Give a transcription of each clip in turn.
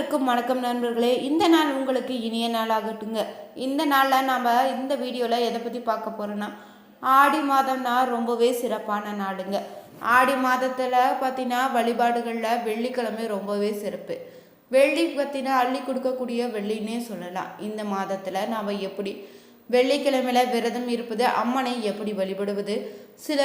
அனைவருக்கும் வணக்கம் நண்பர்களே. இந்த நாள் உங்களுக்கு இனிய நாளாகட்டுங்க. இந்த நாளில் நாம் இந்த வீடியோவில் எதை பற்றி பார்க்க போகிறோன்னா, ஆடி மாதம்னா ரொம்பவே சிறப்பான நாளுங்க. ஆடி மாதத்தில் பார்த்தீங்கன்னா வழிபாடுகளில் வெள்ளிக்கிழமை ரொம்பவே சிறப்பு. வெள்ளி பார்த்தீங்கன்னா அள்ளி கொடுக்கக்கூடிய வெள்ளின்னே சொல்லலாம். இந்த மாதத்தில் நாம் எப்படி வெள்ளிக்கிழமையில் விரதம் இருப்பது, அம்மனை எப்படி வழிபடுவது, சில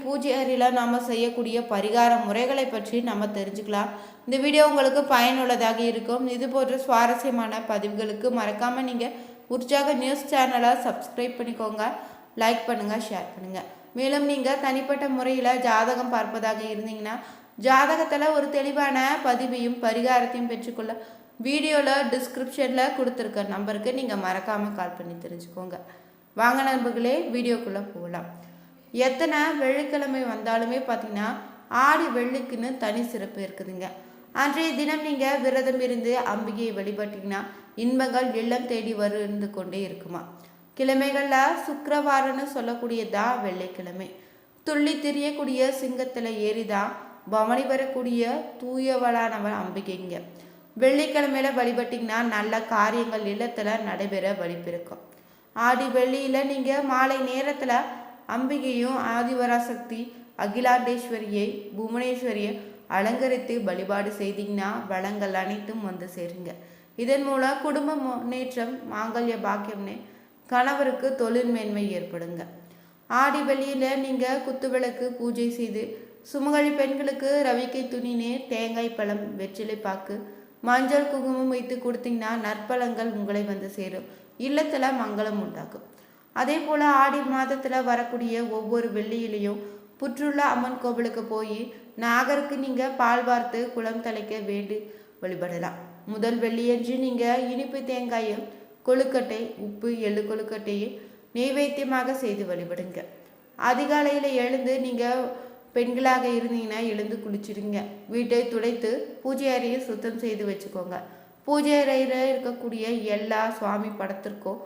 பூஜை அறையில் நாம் செய்யக்கூடிய பரிகார முறைகளை பற்றி நம்ம தெரிஞ்சுக்கலாம். இந்த வீடியோ உங்களுக்கு பயனுள்ளதாக இருக்கும். இது போன்ற சுவாரஸ்யமான பதிவுகளுக்கு மறக்காமல் நீங்கள் உற்சாக நியூஸ் சேனலை சப்ஸ்கிரைப் பண்ணிக்கோங்க, லைக் பண்ணுங்கள், ஷேர் பண்ணுங்கள். மேலும் நீங்கள் தனிப்பட்ட முறையில் ஜாதகம் பார்ப்பதாக இருந்தீங்கன்னா ஜாதகத்தில் ஒரு தெளிவான பதிவையும் பரிகாரத்தையும் பெற்றுக்கொள்ள வீடியோவில் டிஸ்கிரிப்ஷனில் கொடுத்துருக்க நம்பருக்கு நீங்கள் மறக்காமல் கால் பண்ணி தெரிஞ்சுக்கோங்க. வாங்க நண்பர்களே, வீடியோக்குள்ளே போகலாம். எத்தனை வெள்ளிக்கிழமை வந்தாலுமே பார்த்தீங்கன்னா ஆடி வெள்ளிக்குன்னு தனி சிறப்பு இருக்குதுங்க. அன்றைய தினம் நீங்கள் விரதம் இருந்து அம்பிகையை வழிபட்டிங்கன்னா இன்பங்கள் இல்லம் தேடி இருந்து கொண்டே இருக்குமா. கிழமைகளில் சுக்கிரவாரம்னு சொல்லக்கூடியதான் வெள்ளிக்கிழமை. துள்ளி திரியக்கூடிய சிங்கத்தில் ஏறிதான் பவனி வரக்கூடிய தூயவளானவன் அம்பிகைங்க. வெள்ளிக்கிழமையில வழிபட்டிங்கன்னா நல்ல காரியங்கள் இல்லத்தில் நடைபெற வழிபிறக்கும். ஆடி வெள்ளியில் நீங்கள் மாலை நேரத்தில் அம்பிகையும் ஆதிவராசக்தி அகிலாண்டேஸ்வரியை புவனேஸ்வரியை அலங்கரித்து வழிபாடு செய்தீங்கன்னா வளங்கள் அனைத்தும் வந்து சேருங்க. இதன் மூலம் குடும்ப முன்னேற்றம், மாங்கல்ய பாக்கியம்னு கணவருக்கு தொழில் மேன்மை ஏற்படுங்க. ஆடி வெள்ளியில் நீங்கள் குத்துவிளக்கு பூஜை செய்து சுமங்கலி பெண்களுக்கு ரவிக்கை துணினே தேங்காய் பழம் வெற்றிலை பாக்கு மஞ்சள் குங்குமம் வைத்து கொடுத்தீங்கன்னா நற்பலங்கள் உங்களை வந்து சேரும், இல்லத்தில் மங்களம் உண்டாகும். அதே போல் ஆடி மாதத்தில் வரக்கூடிய ஒவ்வொரு வெள்ளியிலையும் புற்றுள்ள அம்மன் கோவிலுக்கு போய் நாகருக்கு நீங்கள் பால் வார்த்து குளம் தலைக்க வேண்டி வழிபடலாம். முதல் வெள்ளியன்று நீங்கள் இனிப்பு தேங்காயும் கொழுக்கட்டை, உப்பு, எள்ளு கொழுக்கட்டையை நெய்வேத்தியமாக செய்து வழிபடுங்க. அதிகாலையில் எழுந்து நீங்கள் பெண்களாக இருந்தீங்கன்னா எழுந்து குளிச்சிடுங்க. வீட்டை துடைத்து பூஜை அறையை சுத்தம் செய்து வச்சுக்கோங்க. பூஜை அறையில் இருக்கக்கூடிய எல்லா சுவாமி படத்திற்கும்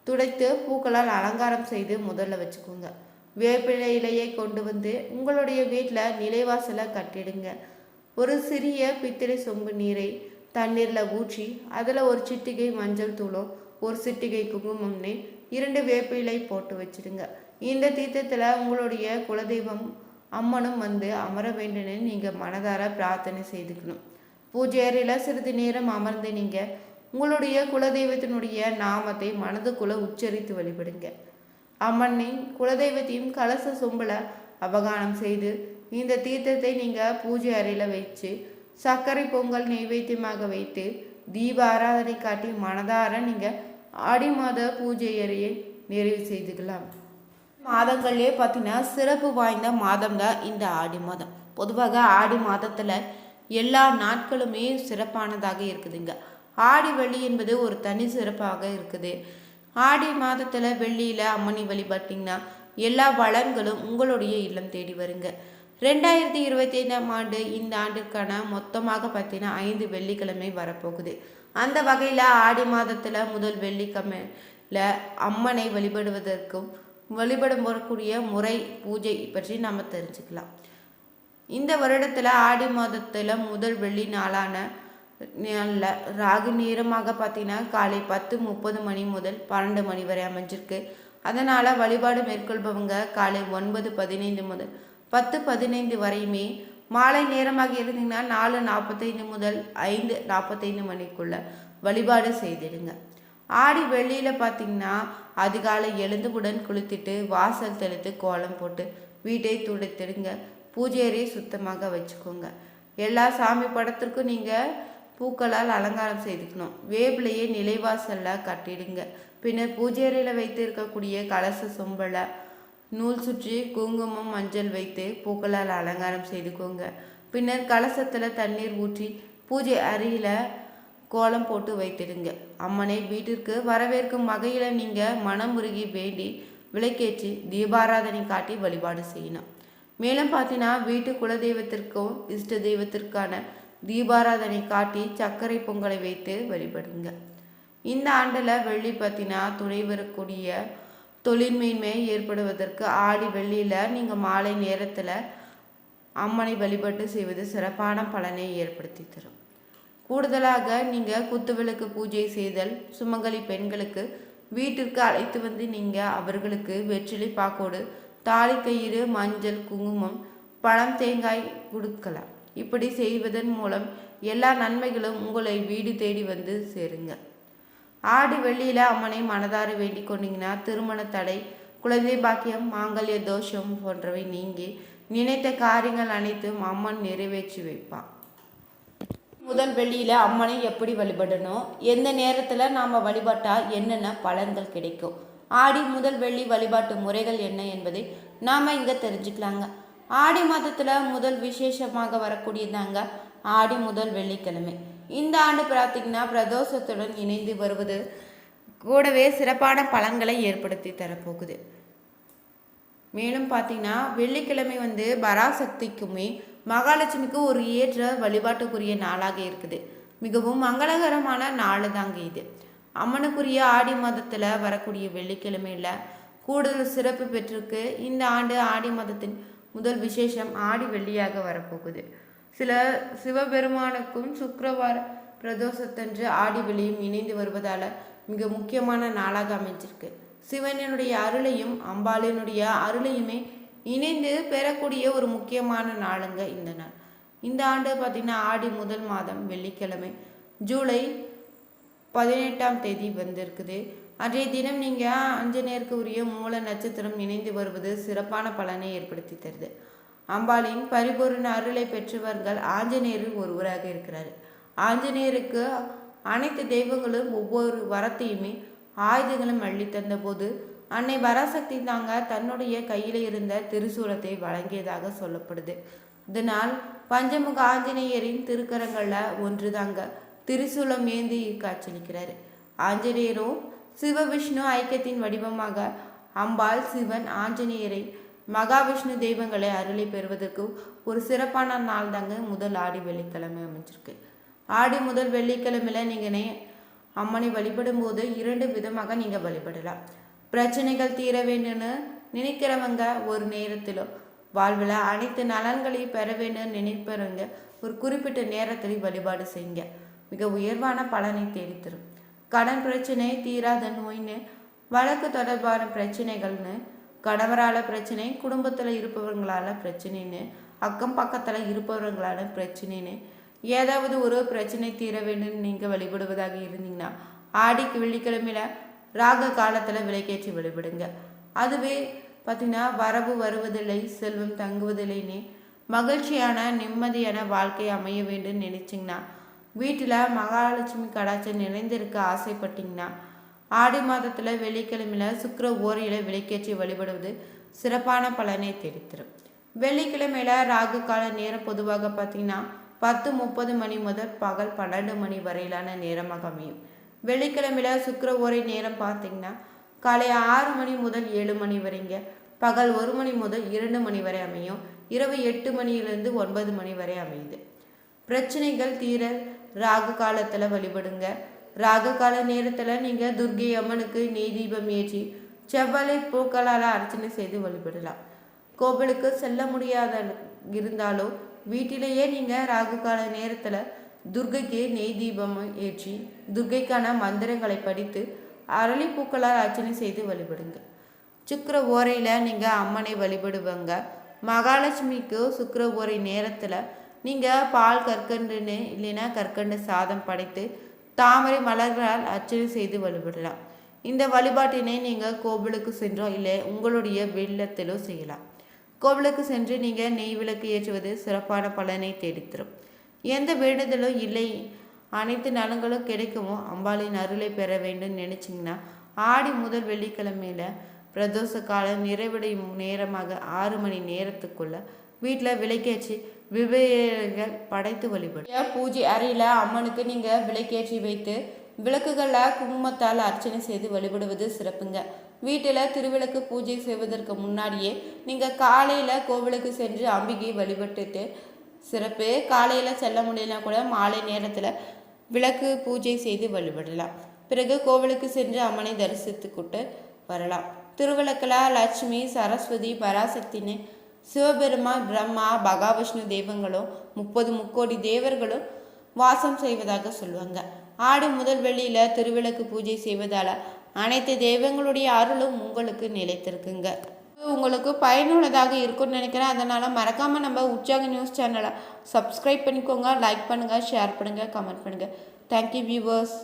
துடைத்து பூக்களால் அலங்காரம் செய்து முதல்ல வச்சுக்கோங்க. வேப்பிலை இலையை கொண்டு வந்து உங்களுடைய வீட்டில் நிலைவாசலை கட்டிடுங்க. ஒரு சிறிய பித்தளை சொம்பு நீரை தண்ணீரில் ஊற்றி அதில் ஒரு சிட்டிகை மஞ்சள் தூளும் ஒரு சிட்டிகை குங்குமம்னு 2 வேப்பிலை போட்டு வச்சிடுங்க. இந்த தீர்த்தத்தில் உங்களுடைய குலதெய்வம் அம்மனும் வந்து அமர வேண்டுன்னு நீங்கள் மனதார பிரார்த்தனை செய்துக்கணும். பூஜை அறையில் சிறிது நேரம் அமர்ந்து நீங்கள் உங்களுடைய குலதெய்வத்தினுடைய நாமத்தை மனதுக்குள்ளே உச்சரித்து வழிபடுங்க. அம்மனின் குலதெய்வத்தையும் கலச சொம்பல அவகானம் செய்து இந்த தீர்த்தத்தை நீங்கள் பூஜை அறையில் வச்சு சர்க்கரை பொங்கல் நெய்வேத்தியமாக வைத்து தீப ஆராதனை காட்டி மனதார நீங்கள் ஆடி மாத பூஜை அறையை நிறைவு செய்துக்கலாம். மாதங்கள்லேயே பார்த்தீங்கன்னா சிறப்பு வாய்ந்த மாதம் தான் இந்த ஆடி மாதம். பொதுவாக ஆடி மாதத்தில் எல்லா நாட்களுமே சிறப்பானதாக இருக்குதுங்க. ஆடி வெள்ளி என்பது ஒரு தனி சிறப்பாக இருக்குது. ஆடி மாதத்தில் வெள்ளியில் அம்மனை வழிபட்டிங்கன்னா எல்லா வளங்களும் உங்களுடைய இல்லம் தேடி வருங்க. 2025ஆம் ஆண்டு இந்த ஆண்டிற்கான மொத்தமாக பார்த்தீங்கன்னா 5 வெள்ளிக்கிழமை வரப்போகுது. அந்த வகையில் ஆடி மாதத்தில் முதல் வெள்ளிக்கிழமையில் அம்மனை வழிபடுவதற்கும் வழிபடும் வரக்கூடிய முறை பூஜை பற்றி நம்ம தெரிஞ்சுக்கலாம். இந்த வருடத்தில் ஆடி மாதத்தில் முதல் வெள்ளி நாளான ராகு நேரமாக பார்த்தீங்கன்னா காலை 10:30 மணி முதல் 12 மணி வரை அமைஞ்சிருக்கு. அதனால் வழிபாடு மேற்கொள்பவங்க காலை 9:15 முதல் 10:15 வரையுமே, மாலை நேரமாக இருந்தீங்கன்னா 4:45 முதல் 5:45 மணிக்குள்ள வழிபாடு செய்திடுங்க. ஆடி வெள்ளியில் பார்த்தீங்கன்னா அதிகாலை எழுந்துவுடன் குளித்துட்டு வாசல் தெளித்து கோலம் போட்டு வீட்டை துடைத்திடுங்க. பூஜை அறையை சுத்தமாக வச்சுக்கோங்க. எல்லா சாமி படத்திற்கும் நீங்கள் பூக்களால் அலங்காரம் செய்துக்கணும். வேப்பிலையை நிலைவாசலில் கட்டிடுங்க. பின்னர் பூஜை அறையில் வைத்து இருக்கக்கூடிய கலச சொம்பலை நூல் சுற்றி குங்குமம் மஞ்சள் வைத்து பூக்களால் அலங்காரம் செய்துக்கோங்க. பின்னர் கலசத்தில் தண்ணீர் ஊற்றி பூஜை அறையில் கோலம் போட்டு வைத்திடுங்க. அம்மனை வீட்டிற்கு வரவேற்கும் வகையில் நீங்கள் மனமுருகி வேண்டி விளக்கேற்றி தீபாராதனை காட்டி வழிபாடு செய்யணும். மேலும் பார்த்தீங்கன்னா வீட்டு குலதெய்வத்திற்கும் இஷ்ட தெய்வத்திற்கான தீபாராதனை காட்டி சர்க்கரை பொங்கலை வைத்து வழிபடுங்க. இந்த ஆண்டில் வெள்ளி பார்த்தீங்கன்னா துணை வரக்கூடிய தொழில்மேன்மை ஏற்படுவதற்கு ஆடி வெள்ளியில் நீங்கள் மாலை நேரத்தில் அம்மனை வழிபட்டு செய்வது சிறப்பான பலனை ஏற்படுத்தி தரும். கூடுதலாக நீங்கள் குத்துவிளக்கு பூஜை செய்தல், சுமங்கலி பெண்களுக்கு வீட்டிற்கு அழைத்து வந்து நீங்கள் அவர்களுக்கு வெற்றிலை பாக்கோடு, தாலிக்கயிறு, மஞ்சள், குங்குமம், பழம், தேங்காய் கொடுக்கலாம். இப்படி செய்வதன் மூலம் எல்லா நன்மைகளும் உங்களை வீடு தேடி வந்து சேருங்க. ஆடி வெள்ளியில் அம்மனை மனதார வேண்டிக் கொண்டீங்கன்னா திருமண தடை, குழந்தை பாக்கியம், மாங்கல்ய தோஷம் போன்றவை நீங்கி நினைத்த காரியங்கள் அனைத்தும் அம்மன் நிறைவேற்றி வைப்பான். முதல் வெள்ளியில் அம்மனை எப்படி வழிபடணும், எந்த நேரத்தில் நாம் வழிபட்டால் என்னென்ன பலன்கள் கிடைக்கும், ஆடி முதல் வெள்ளி வழிபாட்டு முறைகள் என்ன என்பதை நாம் இங்கே தெரிஞ்சுக்கலாங்க. ஆடி மாதத்தில் முதல் விசேஷமாக வரக்கூடியதாங்க ஆடி முதல் வெள்ளிக்கிழமை. இந்த ஆண்டு பார்த்திங்கன்னா பிரதோஷத்துடன் இணைந்து வருவது கூடவே சிறப்பான பலன்களை ஏற்படுத்தி தரப்போகுது. மேலும் பார்த்திங்கன்னா வெள்ளிக்கிழமை பராசக்திக்குமே மகாலட்சுமிக்கு ஒரு ஏற்ற வழிபாட்டுக்குரிய நாளாக இருக்குது. மிகவும் மங்களகரமான நாள் தாங்க இது. அம்மனுக்குரிய ஆடி மாதத்தில் வரக்கூடிய வெள்ளிக்கிழமையில் கூடுதல் சிறப்பு பெற்றிருக்கு. இந்த ஆண்டு ஆடி மாதத்தின் முதல் விசேஷம் ஆடி வெள்ளியாக வரப்போகுது. சிவபெருமானுக்கும் சுக்கிரவார பிரதோஷத்தன்று ஆடி வெள்ளியும் இணைந்து வருவதால் மிக முக்கியமான நாளாக அமைஞ்சிருக்கு. சிவனுடைய அருளையும் அம்பாளினுடைய அருளையுமே இணைந்து பெறக்கூடிய ஒரு முக்கியமான நாளுங்க இந்த நாள். இந்த ஆண்டு பார்த்திங்கன்னா ஆடி முதல் மாதம் வெள்ளிக்கிழமை ஜூலை 18ஆம் தேதி வந்திருக்குது. அன்றைய தினம் நீங்கள் ஆஞ்சநேயருக்கு உரிய மூல நட்சத்திரம் இணைந்து வருவது சிறப்பான பலனை ஏற்படுத்தி தருது. அம்பாளின் பரிபூர்ண அருளை பெற்றவர்கள் ஆஞ்சநேயரில் ஒருவராக இருக்கிறார். ஆஞ்சநேயருக்கு அனைத்து தெய்வங்களும் ஒவ்வொரு வரத்தையுமே ஆயுதங்களும் அள்ளி தந்த போது அன்னை பராசக்தி தாங்க தன்னுடைய கையில் இருந்த திரிசூலத்தை வழங்கியதாக சொல்லப்படுது. இதனால் பஞ்சமுக ஆஞ்சநேயரின் திருக்கரங்களில் ஒன்று தாங்க திரிசூலம் ஏந்தி காட்சியளிக்கிறார். ஆஞ்சநேயரும் சிவவிஷ்ணு ஐக்கியத்தின் வடிவமாக அம்பாள், சிவன், ஆஞ்சநேயரை, மகாவிஷ்ணு தெய்வங்களை அருளை பெறுவதற்கு ஒரு சிறப்பான நாள் தாங்க முதல் ஆடி வெள்ளிக்கிழமை அமைஞ்சிருக்கு. ஆடி முதல் வெள்ளிக்கிழமையில நீங்கள் அம்மனை வழிபடும் போது 2 விதமாக நீங்கள் வழிபடலாம். பிரச்சனைகள் தீர வேண்டும்னு நினைக்கிறவங்க ஒரு நேரத்திலோ, வாழ்வில் அனைத்து நலன்களையும் பெற வேண்டும்னு நினைப்பவங்க ஒரு குறிப்பிட்ட நேரத்தில் வழிபாடு செய்யுங்க. மிக உயர்வான பலனை தேடித்தரும். கடன் பிரச்சனை, தீராத நோய்னு, வழக்கு தொடர்பான பிரச்சனைகள்னு, கணவரால் பிரச்சனை, குடும்பத்தில் இருப்பவங்களால பிரச்சனைன்னு, அக்கம் பக்கத்தில் இருப்பவர்களால பிரச்சனைன்னு ஏதாவது ஒரு பிரச்சனை தீர வேண்டும் நீங்கள் வழிபடுவதாக இருந்தீங்கன்னா ஆடிக்கு வெள்ளிக்கிழமையில ராக காலத்தில் விளக்கேற்றி வழிபடுங்க. அதுவே பார்த்திங்கன்னா வரவு வருவதில்லை, செல்வம் தங்குவதில்லைன்னு மகிழ்ச்சியான நிம்மதியான வாழ்க்கை அமைய வேண்டும் நினைச்சிங்கன்னா, வீட்டில் மகாலட்சுமி கடாட்சம் நிறைந்திருக்க ஆசைப்பட்டீங்கன்னா ஆடி மாதத்தில் வெள்ளிக்கிழமையில் சுக்கிர ஓரையில் விளக்கேற்றி வழிபடுவது சிறப்பான பலனை தேடித்தரும். வெள்ளிக்கிழமையில் ராகு கால நேரம் பொதுவாக பார்த்திங்கன்னா 10:30 மணி முதல் பகல் 12 மணி வரையிலான நேரமாக அமையும். வெள்ளிக்கிழமையில் சுக்கிர ஓரை நேரம் பார்த்திங்கன்னா காலை 6 மணி முதல் 7 மணி வரைங்க, பகல் 1 மணி முதல் 2 மணி வரை அமையும், இரவு 8 மணியிலிருந்து 9 மணி வரை அமையுது. பிரச்சனைகள் தீர ராகு காலத்தில் வழிபடுங்க. ராகு கால நேரத்தில் நீங்கள் துர்க்கை அம்மனுக்கு நெய் தீபம் ஏற்றி செவ்வலை பூக்களால் அர்ச்சனை செய்து வழிபடலாம். கோவிலுக்கு செல்ல முடியாத இருந்தாலும் வீட்டிலேயே நீங்கள் ராகு கால நேரத்தில் துர்க்கைக்கு நெய் தீபம் ஏற்றி துர்க்கைக்கான மந்திரங்களை படித்து அரளிப்பூக்களால் அர்ச்சனை செய்து வழிபடுங்க. சுக்கிர ஓரையில் நீங்கள் அம்மனை வழிபடுவாங்க. மகாலட்சுமிக்கு சுக்கிர ஓரை நேரத்தில் நீங்கள் பால் கற்கண்டுன்னு இல்லைன்னா கற்கண்டு சாதம் படைத்து தாமரை மலர்களால் அர்ச்சனை செய்து வழிபடலாம். இந்த வழிபாட்டினை நீங்கள் கோவிலுக்கு சென்றோ இல்லை உங்களுடைய வெள்ளத்திலோ செய்யலாம். கோவிலுக்கு சென்று நீங்கள் நெய் விளக்கு ஏற்றுவது சிறப்பான பலனை தேடித்தரும். எந்த வேண்டுதலும் இல்லை, அனைத்து நலங்களும் கிடைக்குமோ அம்பாளின் அருளை பெற வேண்டும் நினைச்சிங்கன்னா ஆடி முதல் வெள்ளிக்கிழமையில பிரதோஷ காலம் நிறைவடையும் நேரமாக 6 மணி நேரத்துக்குள்ள வீட்டில் விளக்கேற்றி விபேகள் படைத்து வழிபடும். பூஜை அறையில் அம்மனுக்கு நீங்கள் விளக்கேற்றி வைத்து விளக்குகளில் குங்குமத்தால் அர்ச்சனை செய்து வழிபடுவது சிறப்புங்க. வீட்டில் திருவிளக்கு பூஜை செய்வதற்கு முன்னாடியே நீங்கள் காலையில் கோவிலுக்கு சென்று அம்பிகை வழிபட்டுட்டு சிறப்பு. காலையில் செல்ல முடியலனா கூட மாலை நேரத்தில் விளக்கு பூஜை செய்து வழிபடலாம். பிறகு கோவிலுக்கு சென்று அம்மனை தரிசித்துக்கிட்டு வரலாம். திருவிளக்கில் லட்சுமி, சரஸ்வதி, பராசக்தின்னு சிவபெருமான், பிரம்மா, மகாவிஷ்ணு தெய்வங்களும் 30 முக்கோடி தேவர்களும் வாசம் செய்வதாக சொல்லுவாங்க. ஆடி முதல் வெள்ளியில் திருவிளக்கு பூஜை செய்வதால் அனைத்து தெய்வங்களுடைய அருளும் உங்களுக்கு நிலைத்திருக்குங்க. உங்களுக்கு பயனுள்ளதாக இருக்கும்னு நினைக்கிறேன். அதனால் மறக்காமல் நம்ம உற்சாக நியூஸ் சேனலை சப்ஸ்கிரைப் பண்ணிக்கோங்க. லைக் பண்ணுங்கள், ஷேர் பண்ணுங்கள், கமெண்ட் பண்ணுங்கள். Thank you viewers.